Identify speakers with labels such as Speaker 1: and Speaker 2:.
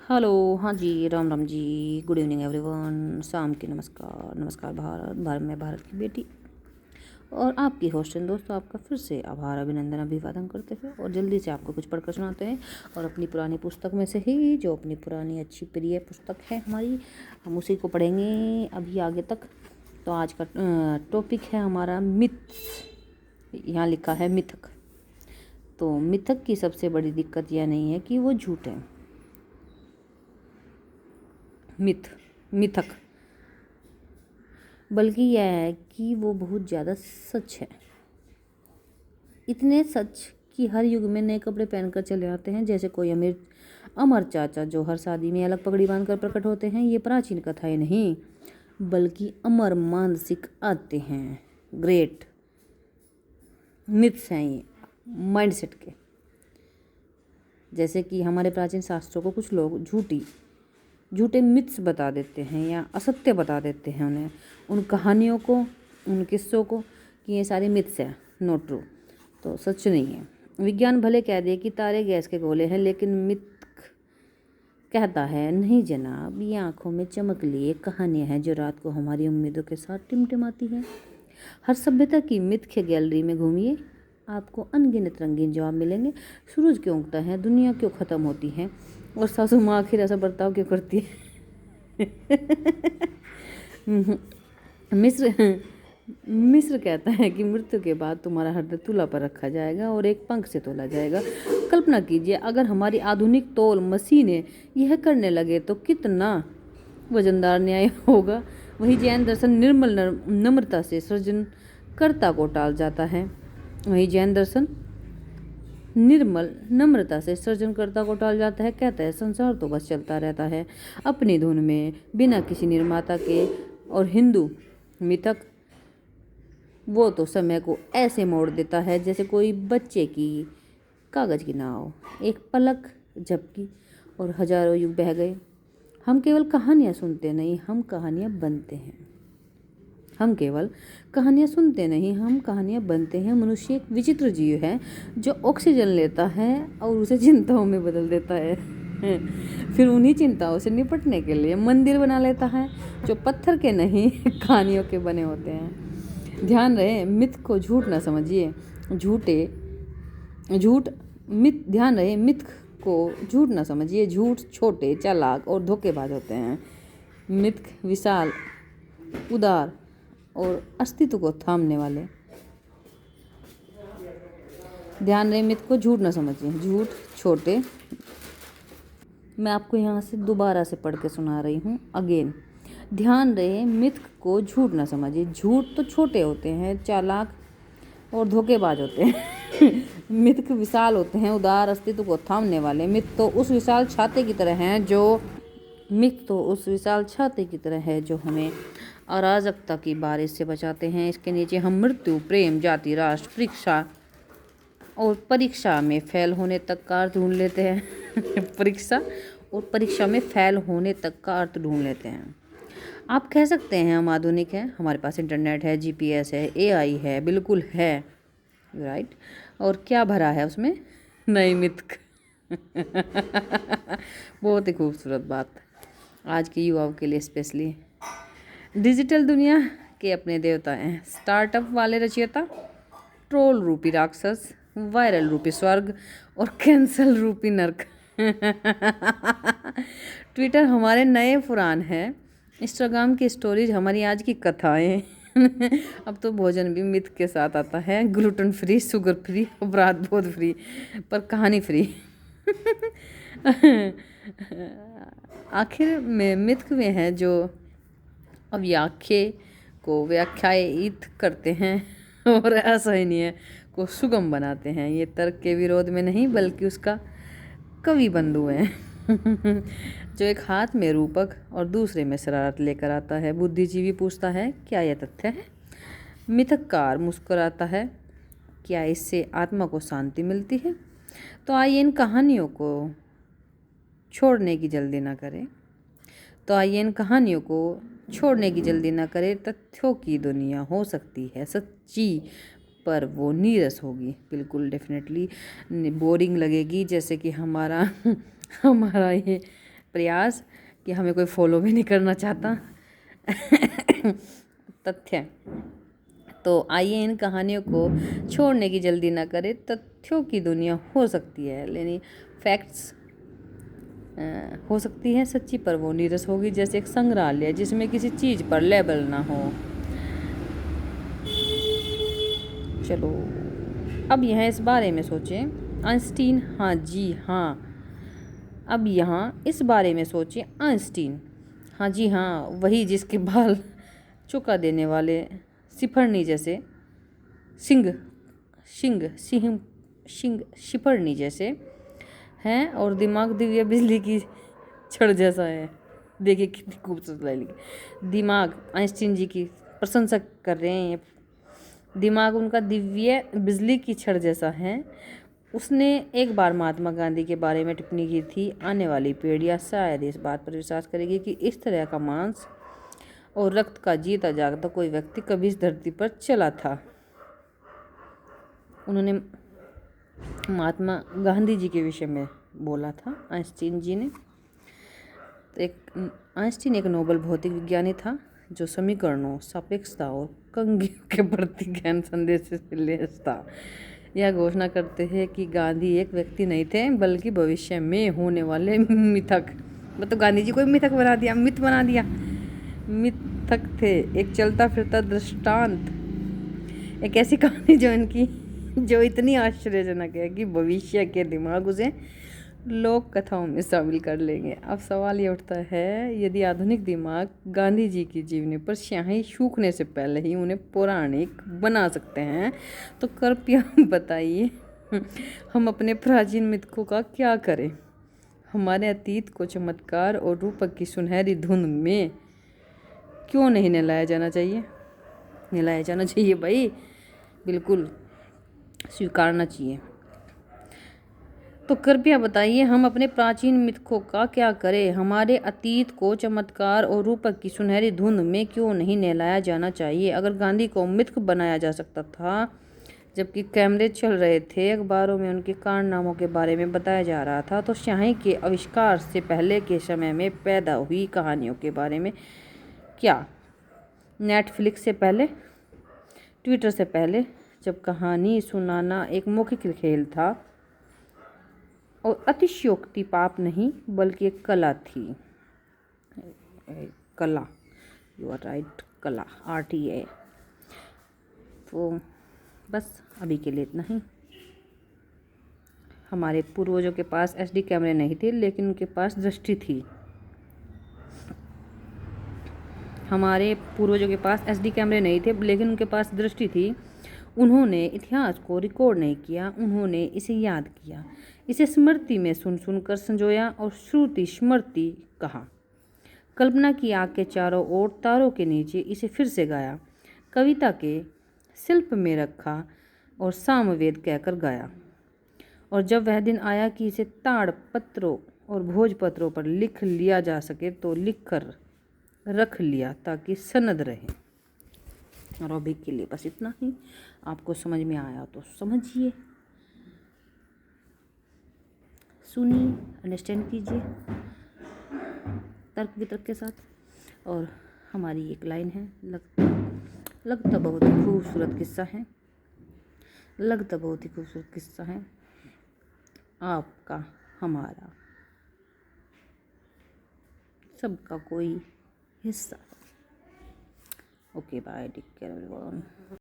Speaker 1: Hello. हाँ जी, Ram Ram ji. Good evening everyone. शाम की नमस्कार नमस्कार। भारत में भारत की बेटी और आपकी हॉस्टल दोस्तों आपका फिर से आभार अभिनंदन अभिवादन करते हैं और जल्दी से आपको कुछ पढ़कर सुनाते हैं। और अपनी पुरानी पुस्तक में से ही जो अपनी पुरानी अच्छी प्रिय पुस्तक है हमारी, हम उसी को पढ़ेंगे अभी आगे तक। तो आज का टॉपिक है हमारा मिथ्स। यहाँ लिखा है मिथक। तो मिथक की सबसे बड़ी दिक्कत यह नहीं है कि वो झूठ है, मिथक, बल्कि यह है कि वो बहुत ज़्यादा सच है। इतने सच कि हर युग में नए कपड़े पहनकर चले आते हैं, जैसे कोई अमर चाचा जो हर शादी में अलग पगड़ी बांधकर प्रकट होते हैं। ये प्राचीन कथाएं नहीं, बल्कि अमर मानसिक आते हैं, ग्रेट मिथ्स हैं ये माइंडसेट के। जैसे कि हमारे प्राचीन शास्त्रों को कुछ लोग झूठे मिथ्स बता देते हैं या असत्य बता देते हैं उन्हें, उन कहानियों को, उन किस्सों को, कि ये सारे मिथ्स हैं, नॉट ट्रू। तो सच नहीं है। विज्ञान भले कह दे कि तारे गैस के गोले हैं, लेकिन मिथ कहता है नहीं जनाब, ये आंखों में चमक लिए कहानियाँ हैं जो रात को हमारी उम्मीदों के साथ टिमटिमाती हैं। हर सभ्यता की मिथ के गैलरी में घूमिए, आपको अनगिनत रंगीन जवाब मिलेंगे। सूरज क्यों उगता है, दुनिया क्यों ख़त्म होती है, और सासू माँ आखिर ऐसा बर्ताव क्यों करती है। मिस्र कहता है कि मृत्यु के बाद तुम्हारा हृदय तुला पर रखा जाएगा और एक पंख से तोला जाएगा। कल्पना कीजिए, अगर हमारी आधुनिक तौल मशीनें यह करने लगे तो कितना वजनदार न्याय होगा। वही जैन दर्शन निर्मल नम्रता से सृजनकर्ता को टाल जाता है। वही जैन दर्शन निर्मल नम्रता से सृजनकर्ता को टाल जाता है। कहता है संसार तो बस चलता रहता है अपनी धुन में, बिना किसी निर्माता के। और हिंदू मिथक, वो तो समय को ऐसे मोड़ देता है जैसे कोई बच्चे की कागज़ की नाव, एक पलक झपकी और हजारों युग बह गए। हम केवल कहानियाँ सुनते नहीं, हम कहानियाँ बनते हैं। हम केवल कहानियाँ सुनते नहीं, हम कहानियाँ बनते हैं। मनुष्य एक विचित्र जीव है जो ऑक्सीजन लेता है और उसे चिंताओं में बदल देता है। फिर उन्हीं चिंताओं से निपटने के लिए मंदिर बना लेता है जो पत्थर के नहीं कहानियों के बने होते हैं। ध्यान रहे, मिथ को झूठ ना समझिए। ध्यान रहे, मिथ को झूठ ना समझिए। झूठ छोटे, चालाक और धोखेबाज होते हैं। मिथ विशाल, उदार और अस्तित्व को थामने वाले। ध्यान रहे, मिथ को झूठ ना समझिए। झूठ छोटे, मैं आपको यहाँ से दोबारा से पढ़ के सुना रही हूँ अगेन। ध्यान रहे, मिथ को झूठ ना समझिए। झूठ तो छोटे होते हैं, चालाक और धोखेबाज होते हैं। मिथ विशाल होते हैं, उदार, अस्तित्व को थामने वाले। मिथ तो उस विशाल छाते की तरह है जो हमें अराजकता की बारिश से बचाते हैं। इसके नीचे हम मृत्यु, प्रेम, जाति, राष्ट्र, परीक्षा में फेल होने तक का अर्थ ढूंढ लेते हैं। परीक्षा में फेल होने तक का अर्थ ढूंढ लेते हैं। आप कह सकते हैं हम आधुनिक हैं, हमारे पास इंटरनेट है, जीपीएस है, एआई है, बिल्कुल है, राइट। और क्या भरा है उसमें? नई मिथ। बहुत ही खूबसूरत बात आज के युवाओं के लिए स्पेशली। डिजिटल दुनिया के अपने देवता हैं, स्टार्टअप वाले रचयिता, ट्रोल रूपी राक्षस, वायरल रूपी स्वर्ग और कैंसल रूपी नर्क। ट्विटर हमारे नए पुराण है, इंस्टाग्राम की स्टोरीज हमारी आज की कथाएं। अब तो भोजन भी मिथ के साथ आता है, ग्लूटेन फ्री, शुगर फ्री, अपराध बोध फ्री, पर कहानी फ्री। आखिर में मिथ वे हैं जो अव्याख्या को व्याख्यायित करते हैं और असहनीय को सुगम बनाते हैं। ये तर्क के विरोध में नहीं, बल्कि उसका कवि बंधु है। जो एक हाथ में रूपक और दूसरे में शरारत लेकर आता है। बुद्धिजीवी पूछता है क्या यह तथ्य है? मिथककार मुस्कुराता है, क्या इससे आत्मा को शांति मिलती है? तो आइए इन कहानियों को छोड़ने की जल्दी ना करें। तथ्यों की दुनिया हो सकती है सच्ची, पर वो नीरस होगी, बिल्कुल डेफिनेटली बोरिंग लगेगी। जैसे कि हमारा ये प्रयास कि हमें कोई फॉलो भी नहीं करना चाहता। तथ्य। तो आइए इन कहानियों को छोड़ने की जल्दी ना करें। तथ्यों की दुनिया हो सकती है, यानी फैक्ट्स हो सकती है सच्ची, पर वो नीरस होगी, जैसे एक संग्रहालय जिसमें किसी चीज़ पर लेबल ना हो। चलो अब यहाँ इस बारे में सोचें आइंस्टीन। हाँ जी हाँ, अब यहाँ इस बारे में सोचें आइंस्टीन। हाँ जी हाँ, वही जिसके बाल चुका देने वाले सिफरनी जैसे सिंह सिंह सिंह सिंह शिपरनी जैसे हैं, और दिमाग दिव्य बिजली की छड़ जैसा है। देखिए कितनी खूबसूरत लाइन लिखी। दिमाग आइंस्टीन जी की प्रशंसा कर रहे हैं। दिमाग उनका दिव्य बिजली की छड़ जैसा है। उसने एक बार महात्मा गांधी के बारे में टिप्पणी की थी, आने वाली पीढ़ियां शायद इस बात पर विश्वास करेगी कि इस तरह का मांस और रक्त का जीता जागता कोई व्यक्ति कभी इस धरती पर चला था। उन्होंने महात्मा गांधी जी के विषय में बोला था आइंस्टीन जी ने। तो आइंस्टीन एक नोबेल भौतिक विज्ञानी था जो समीकरणों, सापेक्षता और कंघियों के प्रति गहन संदेश से लैस था। यह घोषणा करते हैं कि गांधी एक व्यक्ति नहीं थे, बल्कि भविष्य में होने वाले मिथक। मतलब गांधी जी को मिथक बना दिया, मिथ बना दिया। मिथक थे, एक चलता फिरता दृष्टांत, एक ऐसी कहानी जो इतनी आश्चर्यजनक है कि भविष्य के दिमाग उसे लोक कथाओं में शामिल कर लेंगे। अब सवाल ये उठता है, यदि आधुनिक दिमाग गांधी जी की जीवनी पर स्याही सूखने से पहले ही उन्हें पौराणिक बना सकते हैं, तो कृपया बताइए हम अपने प्राचीन मिथकों का क्या करें। हमारे अतीत को चमत्कार और रूपक की सुनहरी धुन में क्यों नहीं नहलाया जाना चाहिए? नहलाया जाना चाहिए भाई, बिल्कुल स्वीकारना चाहिए। तो कृपया बताइए हम अपने प्राचीन मिथकों का क्या करें। हमारे अतीत को चमत्कार और रूपक की सुनहरी धुन में क्यों नहीं नहलाया जाना चाहिए। अगर गांधी को मिथ बनाया जा सकता था जबकि कैमरे चल रहे थे, अखबारों में उनके कारनामों के बारे में बताया जा रहा था, तो स्याही के आविष्कार से पहले के समय में पैदा हुई कहानियों के बारे में क्या? नेटफ्लिक्स से पहले, ट्विटर से पहले, जब कहानी सुनाना एक मौखिक खेल था और अतिशयोक्ति पाप नहीं बल्कि एक कला थी। कला, यू आर राइट, कला, RTA। तो बस अभी के लिए इतना ही। हमारे पूर्वजों के पास SD कैमरे नहीं थे, लेकिन उनके पास दृष्टि थी। हमारे पूर्वजों के पास SD कैमरे नहीं थे, लेकिन उनके पास दृष्टि थी। उन्होंने इतिहास को रिकॉर्ड नहीं किया, उन्होंने इसे याद किया, इसे स्मृति में सुन सुनकर संजोया और श्रुति स्मृति कहा। कल्पना की आग के चारों ओर तारों के नीचे इसे फिर से गाया, कविता के शिल्प में रखा और सामवेद कहकर गाया। और जब वह दिन आया कि इसे ताड़ पत्रों और भोजपत्रों पर लिख लिया जा सके, तो लिख कर रख लिया ताकि सनद रहे। और अभी के लिए बस इतना ही। आपको समझ में आया तो समझिए, सुनिए, अंडरस्टैंड कीजिए तर्क वितर्क के साथ। और हमारी एक लाइन है, लगता बहुत ही खूबसूरत किस्सा है, लगता बहुत ही खूबसूरत किस्सा है, आपका हमारा सबका कोई हिस्सा। Okay bye, take care everyone.